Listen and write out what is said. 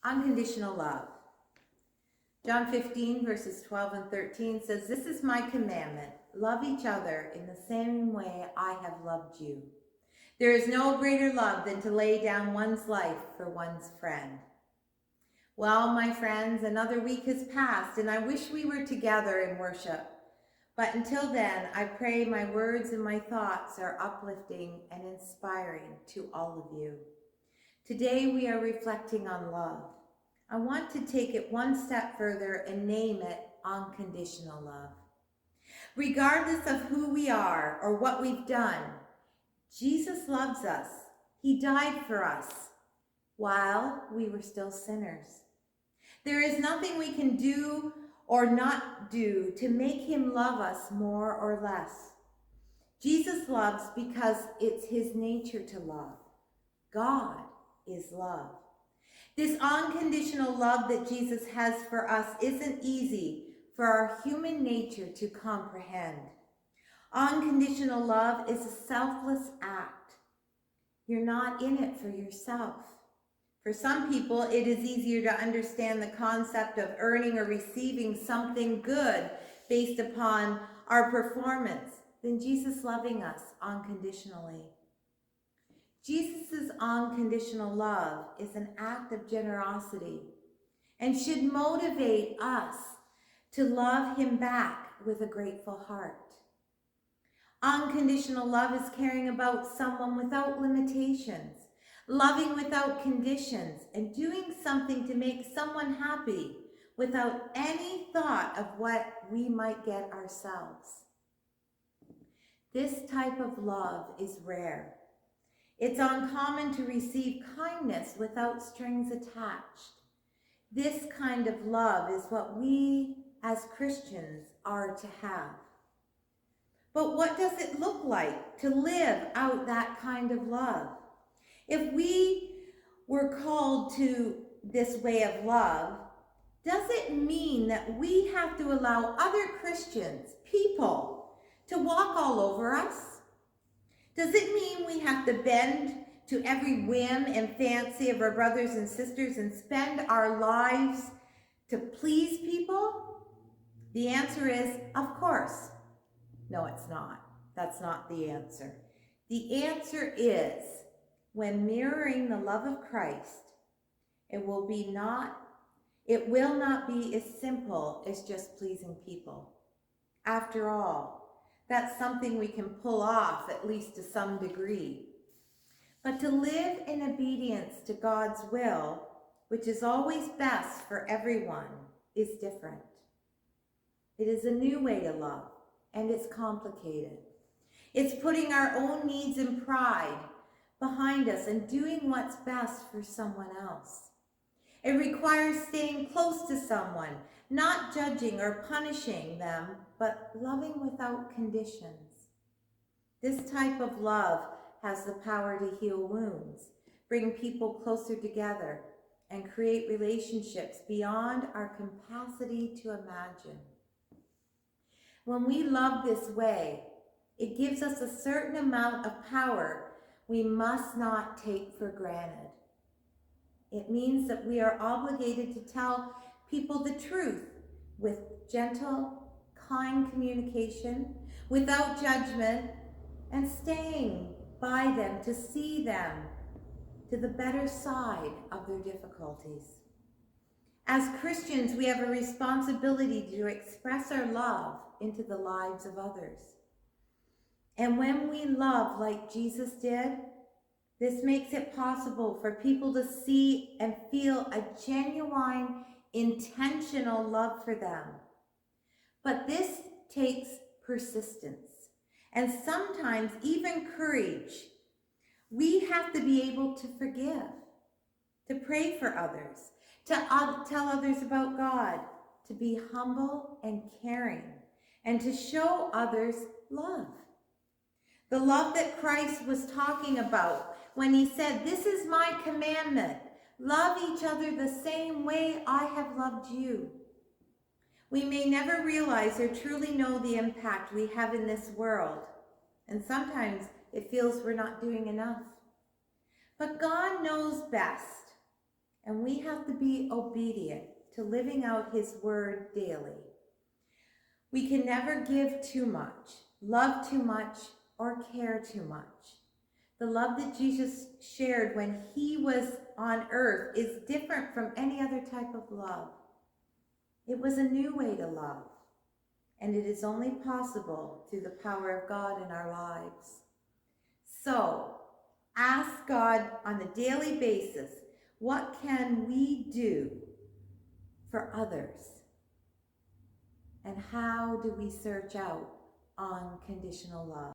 Unconditional love. John 15, verses 12 and 13 says, "This is my commandment. Love each other in the same way I have loved you. There is no greater love than to lay down one's life for one's friend." Well, my friends, another week has passed, and I wish we were together in worship. But until then, I pray my words and my thoughts are uplifting and inspiring to all of you. Today we are reflecting on love. I want to take it one step further and name it unconditional love. Regardless of who we are or what we've done, Jesus loves us. He died for us while we were still sinners. There is nothing we can do or not do to make him love us more or less. Jesus loves because it's his nature to love. God is love. This unconditional love that Jesus has for us isn't easy for our human nature to comprehend. Unconditional love is a selfless act. You're not in it for yourself. For some people, it is easier to understand the concept of earning or receiving something good based upon our performance than Jesus loving us unconditionally. Jesus' unconditional love is an act of generosity and should motivate us to love him back with a grateful heart. Unconditional love is caring about someone without limitations, loving without conditions, and doing something to make someone happy without any thought of what we might get ourselves. This type of love is rare. It's uncommon to receive kindness without strings attached. This kind of love is what we as Christians are to have. But what does it look like to live out that kind of love? If we were called to this way of love, does it mean that we have to allow other Christians, people, to walk all over us? Does it mean we have to bend to every whim and fancy of our brothers and sisters and spend our lives to please people? The answer is, of course. No, it's not. That's not the answer. The answer is, when mirroring the love of Christ, it will not be as simple as just pleasing people. After all, that's something we can pull off, at least to some degree. But to live in obedience to God's will, which is always best for everyone, is different. It is a new way to love, and it's complicated. It's putting our own needs and pride behind us and doing what's best for someone else. It requires staying close to someone, not judging or punishing them, but loving without conditions. This type of love has the power to heal wounds, bring people closer together, and create relationships beyond our capacity to imagine. When we love this way, it gives us a certain amount of power we must not take for granted. It means that we are obligated to tell people the truth with gentle, kind communication, without judgment, and staying by them to see them to the better side of their difficulties. As Christians, we have a responsibility to express our love into the lives of others. And when we love like Jesus did, this makes it possible for people to see and feel a genuine, intentional love for them. But this takes persistence and sometimes even courage. We have to be able to forgive, to pray for others, to tell others about God, to be humble and caring, and to show others love. The love that Christ was talking about when he said, "This is my commandment, love each other the same way I have loved you." We may never realize or truly know the impact we have in this world, and sometimes it feels we're not doing enough. But God knows best, And we have to be obedient to living out his word daily. We can never give too much, love too much, or care too much. The love that Jesus shared when he was on earth is different from any other type of love. It was a new way to love, and it is only possible through the power of God in our lives. So, ask God on a daily basis, what can we do for others? And how do we search out unconditional love?